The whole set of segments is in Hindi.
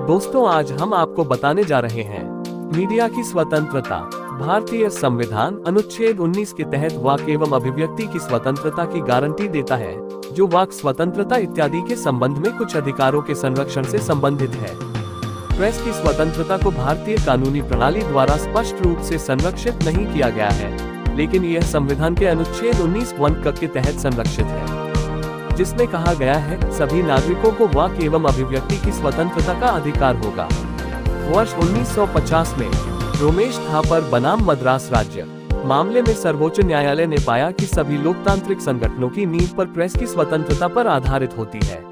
दोस्तों, आज हम आपको बताने जा रहे हैं मीडिया की स्वतंत्रता। भारतीय संविधान अनुच्छेद 19 के तहत वाक एवं अभिव्यक्ति की स्वतंत्रता की गारंटी देता है, जो वाक स्वतंत्रता इत्यादि के संबंध में कुछ अधिकारों के संरक्षण से संबंधित है। प्रेस की स्वतंत्रता को भारतीय कानूनी प्रणाली द्वारा स्पष्ट रूप से संरक्षित नहीं किया गया है, लेकिन यह संविधान के अनुच्छेद 19(1) क के तहत संरक्षित है, जिसमें कहा गया है सभी नागरिकों को वाक एवं अभिव्यक्ति की स्वतंत्रता का अधिकार होगा। वर्ष 1950 में रोमेश थापर बनाम मद्रास राज्य मामले में सर्वोच्च न्यायालय ने पाया कि सभी लोकतांत्रिक संगठनों की नींव पर प्रेस की स्वतंत्रता पर आधारित होती है।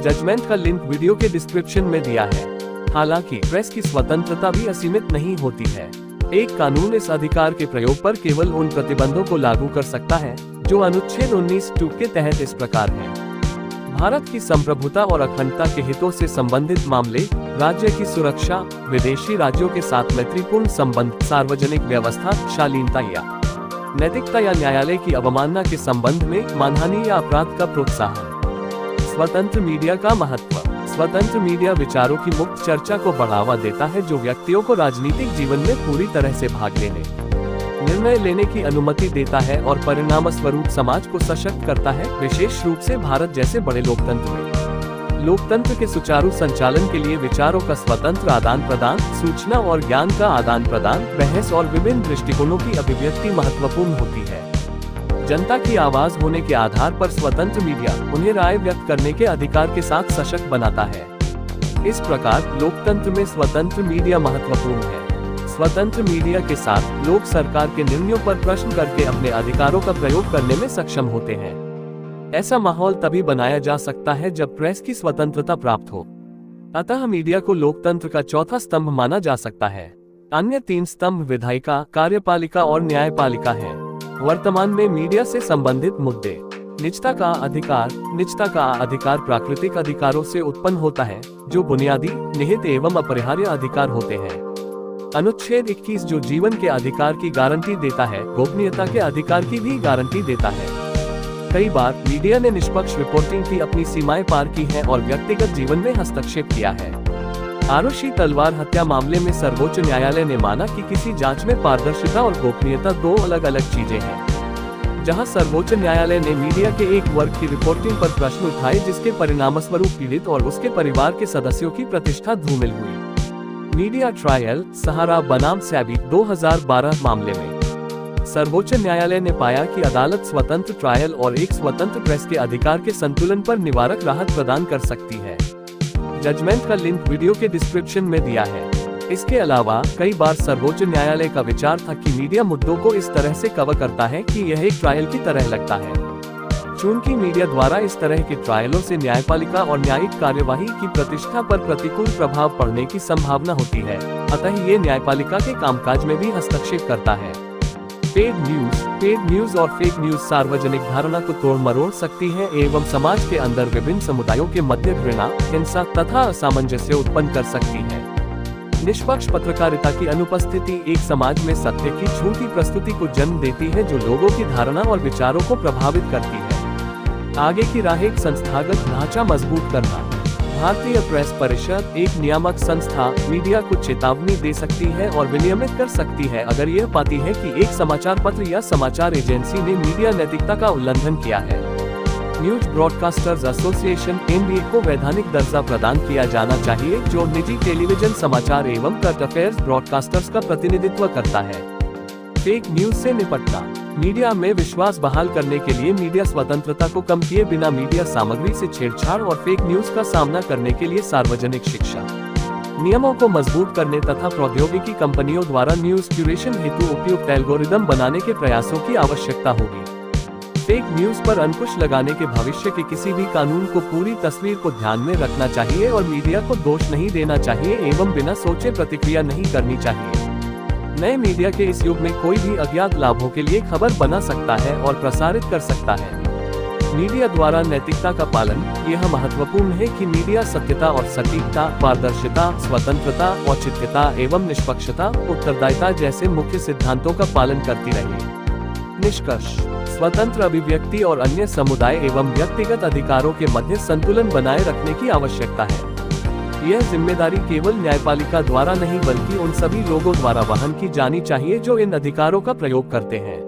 जजमेंट का लिंक वीडियो के डिस्क्रिप्शन में दिया है। हालांकि प्रेस की स्वतंत्रता भी असीमित नहीं होती है। एक कानून इस अधिकार के प्रयोग पर केवल उन प्रतिबंधों को लागू कर सकता है जो अनुच्छेद 19(2) के तहत इस प्रकार हैं। भारत की संप्रभुता और अखंडता के हितों से संबंधित मामले, राज्य की सुरक्षा, विदेशी राज्यों के साथ मैत्रीपूर्ण संबंध, सार्वजनिक व्यवस्था, शालीनता या नैतिकता या न्यायालय की अवमानना के संबंध में मानहानि या अपराध का प्रोत्साहन। स्वतंत्र मीडिया का महत्व। स्वतंत्र मीडिया विचारों की मुक्त चर्चा को बढ़ावा देता है, जो व्यक्तियों को राजनीतिक जीवन में पूरी तरह से भाग लेने, निर्णय लेने की अनुमति देता है और परिणामस्वरूप समाज को सशक्त करता है, विशेष रूप से भारत जैसे बड़े लोकतंत्र में। लोकतंत्र के सुचारू संचालन के लिए विचारों का स्वतंत्र आदान प्रदान, सूचना और ज्ञान का आदान प्रदान, बहस और विभिन्न दृष्टिकोणों की अभिव्यक्ति महत्वपूर्ण होती है। जनता की आवाज होने के आधार पर स्वतंत्र मीडिया उन्हें राय व्यक्त करने के अधिकार के साथ सशक्त बनाता है। इस प्रकार लोकतंत्र में स्वतंत्र मीडिया महत्वपूर्ण है। स्वतंत्र मीडिया के साथ लोग सरकार के निर्णयों पर प्रश्न करके अपने अधिकारों का प्रयोग करने में सक्षम होते हैं। ऐसा माहौल तभी बनाया जा सकता है जब प्रेस की स्वतंत्रता प्राप्त हो। अतः मीडिया को लोकतंत्र का चौथा स्तंभ माना जा सकता है। अन्य 3 स्तंभ विधायिका, कार्यपालिका और न्यायपालिका हैं। वर्तमान में मीडिया से संबंधित मुद्दे। निजता का अधिकार। निजता का अधिकार प्राकृतिक अधिकारों से उत्पन्न होता है, जो बुनियादी, निहित एवं अपरिहार्य अधिकार होते हैं। अनुच्छेद 21 जो जीवन के अधिकार की गारंटी देता है, गोपनीयता के अधिकार की भी गारंटी देता है। कई बार मीडिया ने निष्पक्ष रिपोर्टिंग की अपनी सीमाएं पार की हैं और व्यक्तिगत जीवन में हस्तक्षेप किया है। आरुषि तलवार हत्या मामले में सर्वोच्च न्यायालय ने माना कि किसी जांच में पारदर्शिता और गोपनीयता 2 अलग अलग चीजें हैं। जहां सर्वोच्च न्यायालय ने मीडिया के एक वर्ग की रिपोर्टिंग पर प्रश्न उठाए, जिसके परिणामस्वरूप पीड़ित और उसके परिवार के सदस्यों की प्रतिष्ठा धूमिल हुई। मीडिया ट्रायल सहारा बनाम सैबी 2012 मामले में सर्वोच्च न्यायालय ने पाया कि अदालत स्वतंत्र ट्रायल और एक स्वतंत्र प्रेस के अधिकार के संतुलन पर निवारक राहत प्रदान कर सकती है। जजमेंट का लिंक वीडियो के डिस्क्रिप्शन में दिया है। इसके अलावा कई बार सर्वोच्च न्यायालय का विचार था कि मीडिया मुद्दों को इस तरह से कवर करता है कि यह एक ट्रायल की तरह लगता है। चूंकि मीडिया द्वारा इस तरह के ट्रायलों से न्यायपालिका और न्यायिक कार्यवाही की प्रतिष्ठा पर प्रतिकूल प्रभाव पड़ने की संभावना होती है, अतः ये न्यायपालिका के कामकाज में भी हस्तक्षेप करता है। पेड न्यूज और फेक न्यूज सार्वजनिक धारणा को तोड़ मरोड़ सकती है एवं समाज के अंदर विभिन्न समुदायों के मध्य घृणा, हिंसा तथा असामंजस्य उत्पन्न कर सकती है। निष्पक्ष पत्रकारिता की अनुपस्थिति एक समाज में सत्य की झूठी प्रस्तुति को जन्म देती है, जो लोगों की धारणा और विचारों को प्रभावित करती है। आगे की राह एक संस्थागत ढांचा मजबूत करना। भारतीय प्रेस परिषद एक नियामक संस्था मीडिया को चेतावनी दे सकती है और विनियमित कर सकती है अगर यह पाती है कि एक समाचार पत्र या समाचार एजेंसी ने मीडिया नैतिकता का उल्लंघन किया है। न्यूज ब्रॉडकास्टर्स एसोसिएशन (NBA) को वैधानिक दर्जा प्रदान किया जाना चाहिए, जो निजी टेलीविजन समाचार एवं करंट अफेयर्स ब्रॉडकास्टर्स का प्रतिनिधित्व करता है। फेक न्यूज से निपटना। मीडिया में विश्वास बहाल करने के लिए मीडिया स्वतंत्रता को कम किए बिना मीडिया सामग्री से छेड़छाड़ और फेक न्यूज का सामना करने के लिए सार्वजनिक शिक्षा, नियमों को मजबूत करने तथा प्रौद्योगिकी कंपनियों द्वारा न्यूज क्यूरेशन हेतु उपयुक्त एल्गोरिदम बनाने के प्रयासों की आवश्यकता होगी। फेक न्यूज पर अंकुश लगाने के भविष्य के किसी भी कानून को पूरी तस्वीर को ध्यान में रखना चाहिए और मीडिया को दोष नहीं देना चाहिए एवं बिना सोचे प्रतिक्रिया नहीं करनी चाहिए। नए मीडिया के इस युग में कोई भी अज्ञात लाभों के लिए खबर बना सकता है और प्रसारित कर सकता है। मीडिया द्वारा नैतिकता का पालन। यह महत्वपूर्ण है कि मीडिया सत्यता और सटीकता, पारदर्शिता, स्वतंत्रता, औचित्यता एवं निष्पक्षता, उत्तरदायिता जैसे मुख्य सिद्धांतों का पालन करती रहे। निष्कर्ष: स्वतंत्र अभिव्यक्ति और अन्य समुदाय एवं व्यक्तिगत अधिकारों के मध्य संतुलन बनाए रखने की आवश्यकता है। यह जिम्मेदारी केवल न्यायपालिका द्वारा नहीं बल्कि उन सभी लोगों द्वारा वहन की जानी चाहिए जो इन अधिकारों का प्रयोग करते हैं।